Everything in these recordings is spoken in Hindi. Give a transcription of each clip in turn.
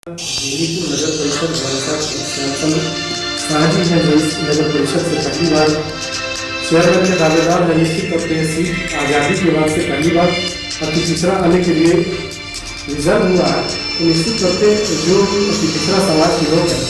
बेनीपुर नगर परिषद सांसद शाहजी हैं जो इस नगर परिषद से पहली बार चेयरमैन के दावेदार है। निश्चित तौर पर यह सीट आज़ादी के बाद से पहली बार अति पिछड़ा आने के लिए रिजर्व हुआ है। तो निश्चित तौर पर जो अति पिछड़ा समाज के लोग हैं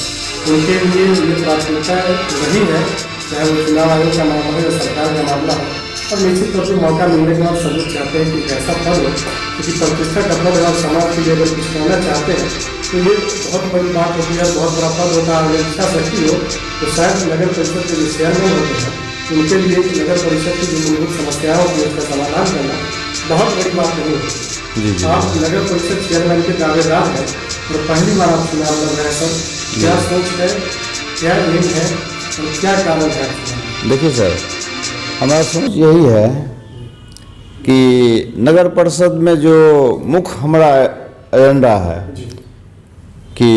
उनके लिए ये प्राथमिकता रही है, चाहे वो चुनाव आयोग का मामला हो या सरकार का मामला हो। और निश्चित तौर पर मौका मिलने के बाद सब लोग चाहते हैं कि ऐसा पद हो, क्योंकि प्रतिष्ठा का पद और समाज के लिए अगर कुछ कहना चाहते हैं तो ये बहुत बड़ी बात होती है, बहुत बड़ा पद होता है। अगर इच्छा शक्ति हो तो शायद नगर परिषद के जो चेयरमैन होते हैं उनके लिए नगर परिषद की जो मूलभूत समस्याओं की उसका समाधान करना बहुत बड़ी बात नहीं होती। आप नगर परिषद चेयरमैन के दावेदार हैं और पहली बार आप चुनाव लड़ रहे हैं सर, क्या सोच है, क्या एम है और क्या कारण है? देखिए सर, हमारा सोच यही है कि नगर परिषद में जो मुख्य हमारा एजेंडा है कि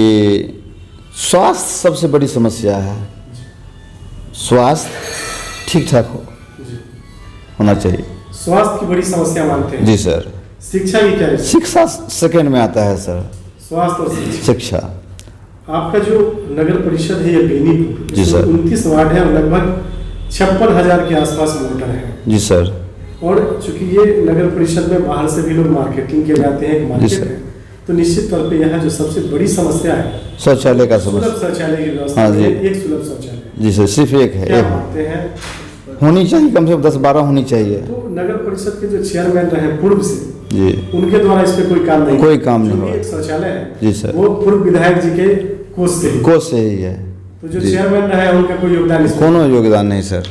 स्वास्थ्य सबसे बड़ी समस्या है। स्वास्थ्य ठीक ठाक होना चाहिए। स्वास्थ्य की बड़ी समस्या मानते हैं? जी सर। शिक्षा की क्या है? शिक्षा सेकंड में आता है सर। स्वास्थ्य और शिक्षा। आपका जो नगर परिषद है ये बेनीपुर, जी सर, 29 वार्ड है और लगभग 56,000 के आसपास वोटर हैं। जी सर। और चूंकि ये नगर परिषद में बाहर से भी लोग मार्केटिंग के जाते हैं, मार्केट है, तो निश्चित तौर पे यहाँ जो सबसे बड़ी समस्या है शौचालय का समस्या। सुलभ शौचालय की व्यवस्था। हाँ जी, एक सुलभ शौचालय। जी सर, सिर्फ एक है। क्या मानते हैं? होनी चाहिए, कम से कम 10-12 होनी चाहिए। तो नगर परिषद के जो चेयरमैन रहे पूर्व से जी, उनके द्वारा इस पे कोई काम नहीं, कोई काम नहीं हुआ। एक शौचालय है जी सर, वो पूर्व विधायक जी के कोष से ही है। तो जो चेयरमैन रहे उनका कोई योगदान नहीं? कोनो योगदान नहीं सर।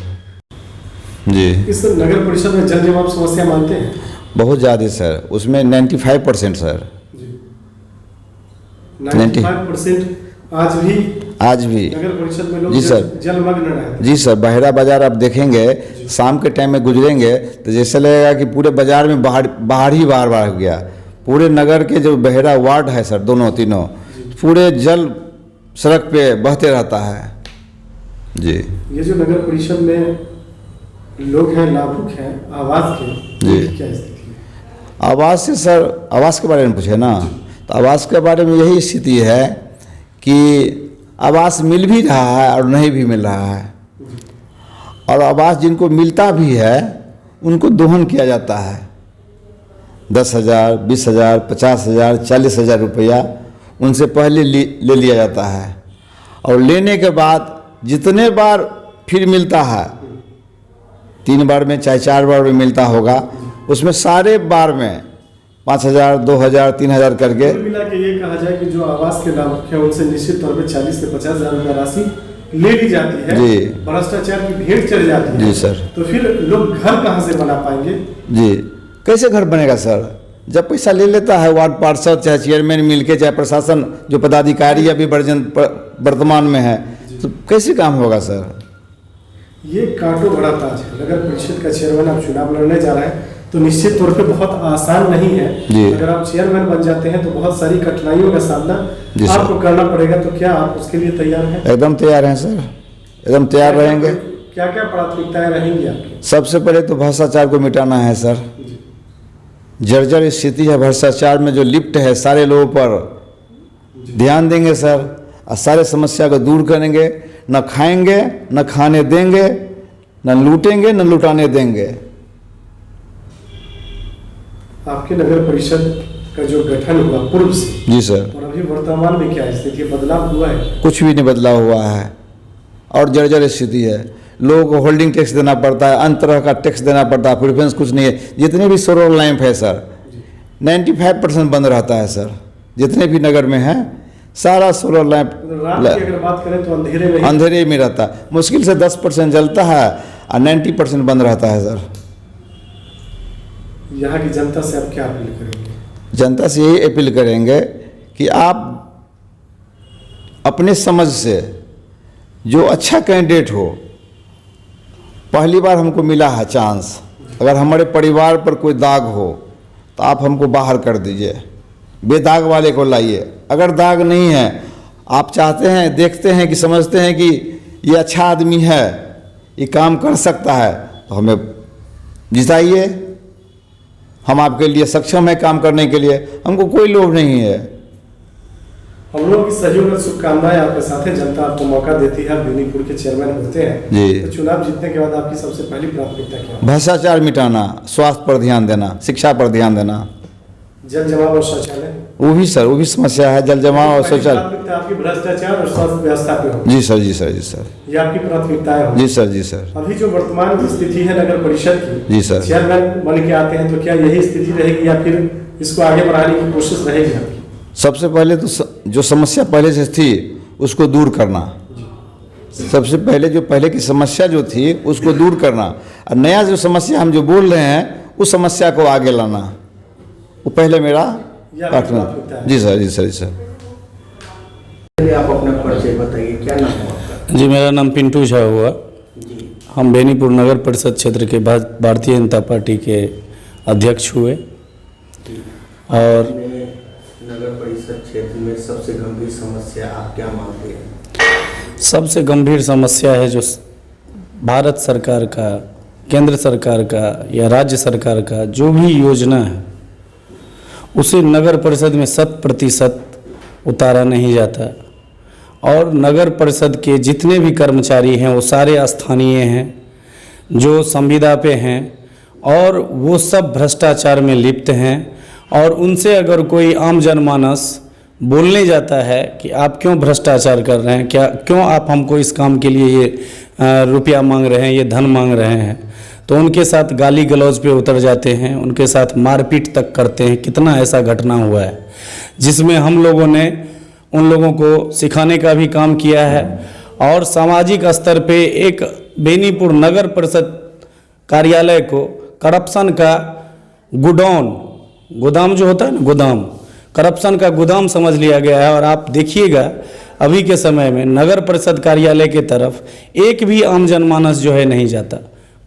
जी, इस नगर परिषद में जल जमाव समस्या मानते हैं? बहुत ज़्यादा सर, उसमें 95% सर। 95% आज भी नगर परिषद में लोग जी सर जलमग्न रहते। जी सर, बहरा बाजार आप देखेंगे शाम के टाइम में गुजरेंगे तो जैसे लगेगा कि पूरे बाजार में बाहर ही बार हो गया। पूरे नगर के जो बहरा वार्ड है सर, दोनों तीनों, पूरे जल सड़क पे बहते रहता है। जी, ये जो नगर परिषद में लोग हैं लाभुक हैं आवास के, जी क्या स्थिति है? आवास से सर, आवास के बारे में पूछे ना, तो आवास के बारे में यही स्थिति है कि आवास मिल भी रहा है और नहीं भी मिल रहा है। और आवास जिनको मिलता भी है उनको दोहन किया जाता है। 10,000, 20,000, 50,000, 40,000 रुपया उनसे पहले ले लिया जाता है। और लेने के बाद जितने बार फिर मिलता है, 3 बार में चाहे 4 बार में मिलता होगा, उसमें सारे बार में 5,000, 2,000, 3,000 करके मिला के ये कहा जाए कि जो आवास के लाभुक हैं उनसे निश्चित तौर पे 40 से 50,000 रुपया राशि ले ली जाती है। जी, भ्रष्टाचार की भेंट चढ़ जाती है। जी सर। तो फिर लोग घर कहाँ से बना पाएंगे? जी, कैसे घर बनेगा सर? जब पैसा ले लेता है वार्ड पार्षद, चाहे चेयरमैन मिलके, चाहे प्रशासन जो पदाधिकारी अभी वर्तमान में है, तो कैसे काम होगा सर? ये कांटो भरा ताज है। नगर परिषद का चेयरमैन आप चुनाव लड़ने जा रहे हैं तो निश्चित तौर पे बहुत आसान नहीं है। अगर आप चेयरमैन बन जाते हैं तो बहुत सारी कठिनाइयों का सामना आपको करना पड़ेगा। तो क्या आप उसके लिए तैयार हैं? एकदम तैयार हैं सर, एकदम तैयार रहेंगे। क्या क्या प्राथमिकताएं रहेंगी आपकी? सबसे पहले तो भ्रष्टाचार को मिटाना है सर। जर्जर स्थिति है भ्रष्टाचार में, जो लिप्त है सारे लोगों पर ध्यान देंगे सर और सारे समस्या को दूर करेंगे। न खाएंगे, न खाने देंगे, न लूटेंगे, न लुटाने देंगे। आपके नगर परिषद का जो गठन हुआ पूर्व से, जी सर, और अभी वर्तमान में क्या स्थिति, बदलाव हुआ है? कुछ भी नहीं बदलाव हुआ है और जर्जर स्थिति है। लोगों को होल्डिंग टैक्स देना पड़ता है, अन्य तरह का टैक्स देना पड़ता है, प्रिफरेंस कुछ नहीं है। जितने भी सोलर लैंप है सर, 95% बंद रहता है सर। जितने भी नगर में है सारा सोलर लैंप अगर बात करें तो अंधेरे में रहता है। मुश्किल से 10% जलता है और 90% बंद रहता है सर। यहाँ की जनता से आप क्या अपील करेंगे? जनता से यही अपील करेंगे कि आप अपने समझ से जो अच्छा कैंडिडेट हो, पहली बार हमको मिला है चांस, अगर हमारे परिवार पर कोई दाग हो तो आप हमको बाहर कर दीजिए, बेदाग वाले को लाइए। अगर दाग नहीं है, आप चाहते हैं, देखते हैं कि समझते हैं कि ये अच्छा आदमी है, ये काम कर सकता है, तो हमें जिताइए। हम आपके लिए सक्षम है काम करने के लिए, हमको कोई लोभ नहीं है। हम लोग की सहयोग और शुभकामनाएं आपके साथ है। जनता आपको मौका देती है, आप बेनीपुर के चेयरमैन होते हैं जी। तो चुनाव जीतने के बाद आपकी सबसे पहली प्राथमिकता क्या है? भ्रष्टाचार मिटाना, स्वास्थ्य पर ध्यान देना, शिक्षा पर ध्यान देना। जल जमाव और शौचालय, वो भी सर, वो भी समस्या है, जल जमाव और पहली शौचालय। प्राथमिकता आपकी भ्रष्टाचार और स्वास्थ्य व्यवस्था पे हो। जी सर, जी सर, जी सर, ये आपकी प्राथमिकताएं हो। जी सर, जी सर, अभी जो वर्तमान स्थिति है नगर परिषद की, जी सर। चेयरमैन बन के आते हैं तो क्या यही स्थिति रहेगी या फिर इसको आगे बढ़ाने की कोशिश रहेगी आपकी? सबसे पहले तो जो समस्या पहले से थी उसको दूर करना। सबसे पहले जो पहले की समस्या जो थी उसको दूर करना, और नया जो समस्या हम जो बोल रहे हैं उस समस्या को आगे लाना, वो पहले मेरा प्राथमिकता है। जी सर, जी सर, जी सर। चलिए आप अपना परिचय बताइए, क्या नाम है आपका? जी, मेरा नाम पिंटू झा हुआ। जी, हम बेनीपुर नगर परिषद क्षेत्र के भारतीय जनता पार्टी के अध्यक्ष हुए। और अपने नगर परिषद क्षेत्र में सबसे गंभीर समस्या आप क्या मानते हैं? सबसे गंभीर समस्या है जो भारत सरकार का, केंद्र सरकार का या राज्य सरकार का जो भी योजना है उसे नगर परिषद में 100% उतारा नहीं जाता। और नगर परिषद के जितने भी कर्मचारी हैं वो सारे स्थानीय हैं, जो संविदा पे हैं, और वो सब भ्रष्टाचार में लिप्त हैं। और उनसे अगर कोई आम जनमानस बोलने जाता है कि आप क्यों भ्रष्टाचार कर रहे हैं, क्या क्यों आप हमको इस काम के लिए ये रुपया मांग रहे हैं, ये धन मांग रहे हैं, तो उनके साथ गाली गलौज पे उतर जाते हैं, उनके साथ मारपीट तक करते हैं। कितना ऐसा घटना हुआ है जिसमें हम लोगों ने उन लोगों को सिखाने का भी काम किया है। और सामाजिक स्तर पे एक बेनीपुर नगर परिषद कार्यालय को करप्शन का गोदाम जो होता है ना, गोदाम, करप्शन का गोदाम समझ लिया गया है। और आप देखिएगा अभी के समय में नगर परिषद कार्यालय के तरफ एक भी आम जनमानस जो है नहीं जाता।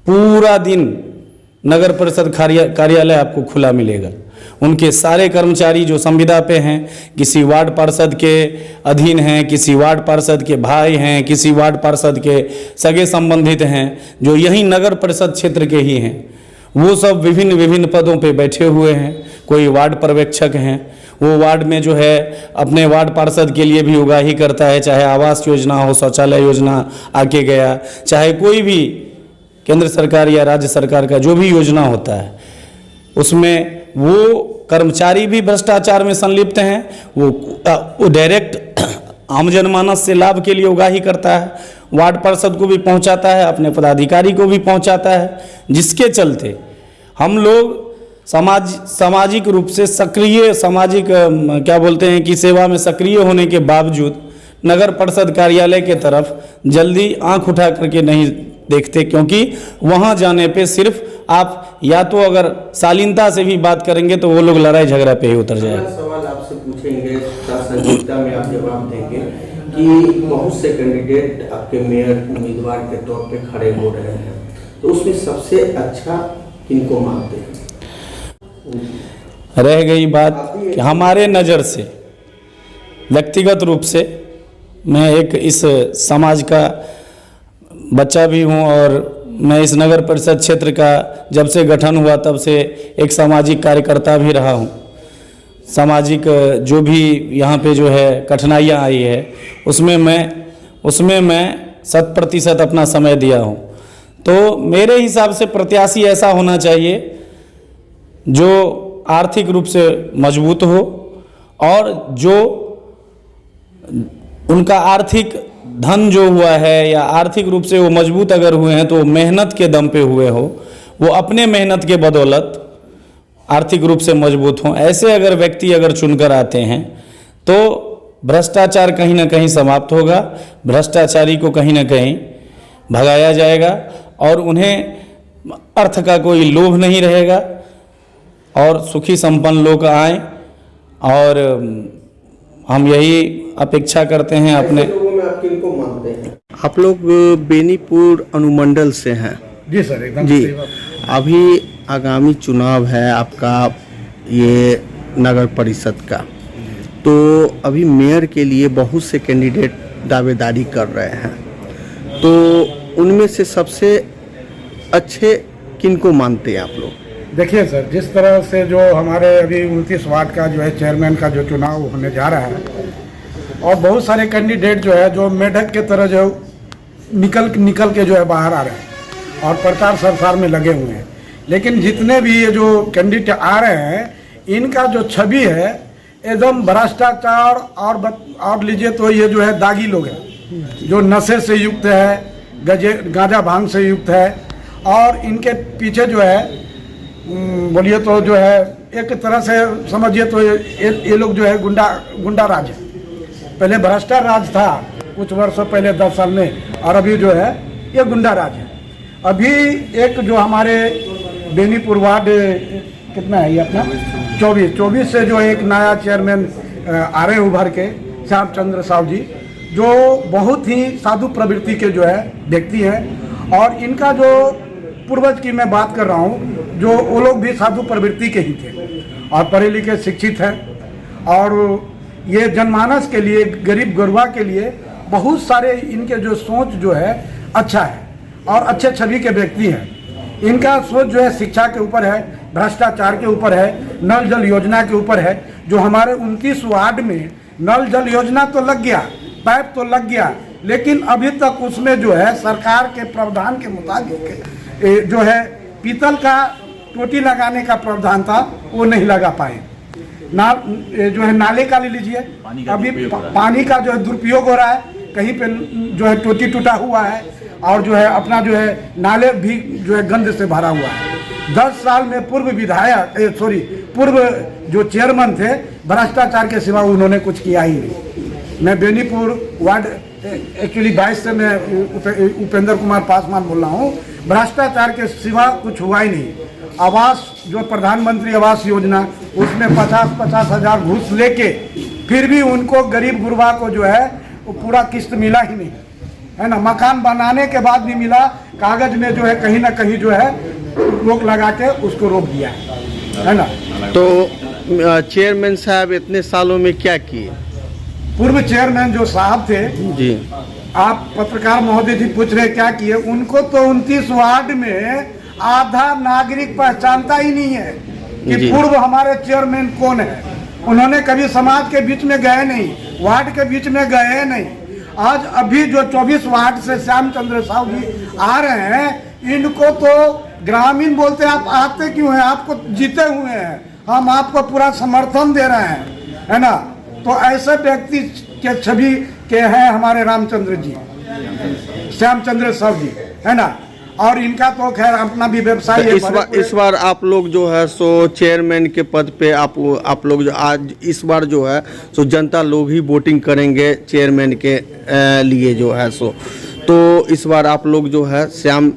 पूरा दिन नगर परिषद कार्यालय आपको खुला मिलेगा। उनके सारे कर्मचारी जो संविदा पे हैं, किसी वार्ड पार्षद के अधीन हैं, किसी वार्ड पार्षद के भाई हैं, किसी वार्ड पार्षद के सगे संबंधित हैं, जो यही नगर परिषद क्षेत्र के ही हैं, वो सब विभिन्न विभिन्न पदों पे बैठे हुए हैं। कोई वार्ड पर्यवेक्षक हैं, वो वार्ड में जो है अपने वार्ड पार्षद के लिए भी उगाही करता है, चाहे आवास योजना हो, शौचालय योजना आके गया, चाहे कोई भी केंद्र सरकार या राज्य सरकार का जो भी योजना होता है उसमें वो कर्मचारी भी भ्रष्टाचार में संलिप्त हैं। वो डायरेक्ट आम जनमानस से लाभ के लिए उगाही करता है, वार्ड पार्षद को भी पहुंचाता है, अपने पदाधिकारी को भी पहुंचाता है, जिसके चलते हम लोग सामाजिक रूप से सक्रिय, सामाजिक क्या बोलते हैं कि सेवा में सक्रिय होने के बावजूद नगर परिषद कार्यालय के तरफ जल्दी आंख उठा करके नहीं देखते, क्योंकि वहां जाने पे सिर्फ आप या तो अगर शालीनता से भी बात करेंगे तो वो लोग लड़ाई झगड़ा पे ही उतर जाएगा। सवाल आपसे पूछेंगे, संक्षिप्त में आप जवाब देंगे कि बहुत से कैंडिडेट आपके मेयर उम्मीदवार के तौर पे खड़े हो रहे हैं, तो उसमें सबसे अच्छा किनको मानते हैं? रह गई बात कि हमारे नज़र से, व्यक्तिगत रूप से मैं एक इस समाज का बच्चा भी हूं, और मैं इस नगर परिषद क्षेत्र का जब से गठन हुआ तब से एक सामाजिक कार्यकर्ता भी रहा हूं। सामाजिक जो भी यहाँ पे जो है कठिनाइयाँ आई है उसमें मैं 100% अपना समय दिया हूँ। तो मेरे हिसाब से प्रत्याशी ऐसा होना चाहिए जो आर्थिक रूप से मजबूत हो, और जो उनका आर्थिक धन जो हुआ है या आर्थिक रूप से वो मजबूत अगर हुए हैं तो मेहनत के दम पे हुए हो, वो अपने मेहनत के बदौलत आर्थिक रूप से मजबूत हों। ऐसे अगर व्यक्ति अगर चुनकर आते हैं तो भ्रष्टाचार कहीं ना कहीं समाप्त होगा, भ्रष्टाचारी को कहीं ना कहीं भगाया जाएगा, और उन्हें अर्थ का कोई लोभ नहीं रहेगा, और सुखी संपन्न लोग आएँ। और हम यही अपेक्षा करते हैं अपने लोगों में आप किनको मानते हैं? आप लोग बेनीपुर अनुमंडल से हैं? जी सर, एकदम जी। सही बात। अभी आगामी चुनाव है आपका, ये नगर परिषद का, तो अभी मेयर के लिए बहुत से कैंडिडेट दावेदारी कर रहे हैं, तो उनमें से सबसे अच्छे किनको मानते हैं आप लोग? देखिए सर, जिस तरह से जो हमारे अभी 29 वार्ड का जो है चेयरमैन का जो चुनाव होने जा रहा है, और बहुत सारे कैंडिडेट जो है जो मेढक के तरह जो निकल के जो है बाहर आ रहे हैं और प्रचार संसार में लगे हुए हैं। लेकिन जितने भी ये जो कैंडिडेट आ रहे हैं इनका जो छवि है एकदम भ्रष्टाचार और लीजिए तो ये जो है दागी लोग हैं जो नशे से युक्त है, गांजा भांग से युक्त है और इनके पीछे जो है बोलिए तो जो है एक तरह से समझिए तो ये लोग जो है गुंडा राज है। पहले भ्रष्टाचार राज था कुछ वर्षों पहले 10 साल में और अभी जो है ये गुंडा राज है। अभी एक जो हमारे बेनीपुर वार्ड कितना है ये अपना 24 से जो एक नया चेयरमैन आ रहे उभर के श्याम चंद्र साहू जी जो बहुत ही साधु प्रवृत्ति के जो है व्यक्ति हैं और इनका जो पूर्वज की मैं बात कर रहा हूँ जो वो लोग भी साधु प्रवृत्ति के ही थे और पढ़े लिखे शिक्षित हैं और ये जनमानस के लिए गरीब गुरबा के लिए बहुत सारे इनके जो सोच जो है अच्छा है और अच्छे छवि के व्यक्ति हैं। इनका सोच जो है शिक्षा के ऊपर है, भ्रष्टाचार के ऊपर है, नल जल योजना के ऊपर है। जो हमारे 29 वार्ड में नल जल योजना तो लग गया, पाइप तो लग गया, लेकिन अभी तक उसमें जो है सरकार के प्रावधान के मुताबिक जो है पीतल का टोटी लगाने का प्रावधान था वो नहीं लगा पाए। जो है नाले का ले लीजिए, अभी पानी का जो है दुरुपयोग हो रहा है, कहीं पे जो है टोटी टूटा हुआ है और जो है अपना जो है नाले भी जो है गंद से भरा हुआ है। 10 साल में पूर्व जो चेयरमैन थे भ्रष्टाचार के सिवा उन्होंने कुछ किया ही नहीं। मैं बेनीपुर वार्ड एक्चुअली 22 से मैं उपेंद्र कुमार पासवान बोल रहा हूँ। भ्रष्टाचार के सिवा कुछ हुआ ही नहीं। आवास जो प्रधानमंत्री आवास योजना उसमें 50-50 हज़ार घूस लेके फिर भी उनको गरीब गुरबा को जो है वो पूरा किस्त मिला ही नहीं है ना। मकान बनाने के बाद भी मिला, कागज में जो है कहीं ना कहीं जो है रोक लगा के उसको रोक दिया है ना। तो चेयरमैन साहब इतने सालों में क्या किए? पूर्व चेयरमैन जो साहब थे जी, आप पत्रकार महोदय जी पूछ रहे क्या किए, उनको तो 29 वार्ड में आधा नागरिक पहचानता ही नहीं है कि पूर्व हमारे चेयरमैन कौन है। उन्होंने कभी समाज के बीच में गए नहीं, वार्ड के बीच में गए नहीं। आज अभी जो 24 वार्ड से श्याम चंद्र साहू जी आ रहे हैं इनको तो ग्रामीण बोलते हैं आप आते क्यों हैं, आपको जीते हुए हैं, हम आपको पूरा समर्थन दे रहे हैं, है ना। तो ऐसे व्यक्ति के छवि के हैं हमारे रामचंद्र जी, श्यामचंद्र साहू जी, है ना। और इनका तो खैर अपना भी व्यवसाय है। इस बार आप लोग जो है सो चेयरमैन के पद पे आप लोग जो आज इस बार जो है सो जनता लोग ही वोटिंग करेंगे चेयरमैन के लिए जो है सो। तो इस बार आप लोग जो है श्याम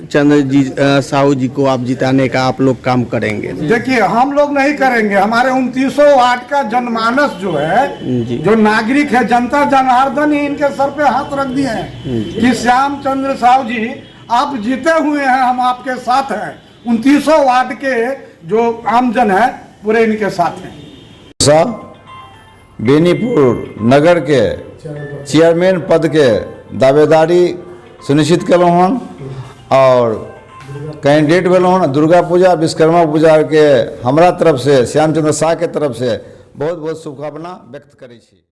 चंद्र जी साहू जी को आप जिताने का आप लोग काम करेंगे? देखिए हम लोग नहीं करेंगे, हमारे 29 वार्ड का जनमानस जो है जो नागरिक है, जनता जनार्दन ही इनके सर पे हाथ रख दिए हैं कि श्याम चंद्र साहू जी आप जीते हुए हैं, हम आपके साथ हैं। 29 वार्ड के जो आमजन है पूरे इनके साथ हैं। बेनीपुर नगर के चेयरमैन पद के दावेदारी सुनिश्चित कलहुँ हन और कैंडिडेट भेलहुँ हन। दुर्गा पूजा विश्वकर्मा पूजा के हमरा तरफ से श्यामचंद्र शाह के तरफ से बहुत बहुत शुभकामना व्यक्त करै छी।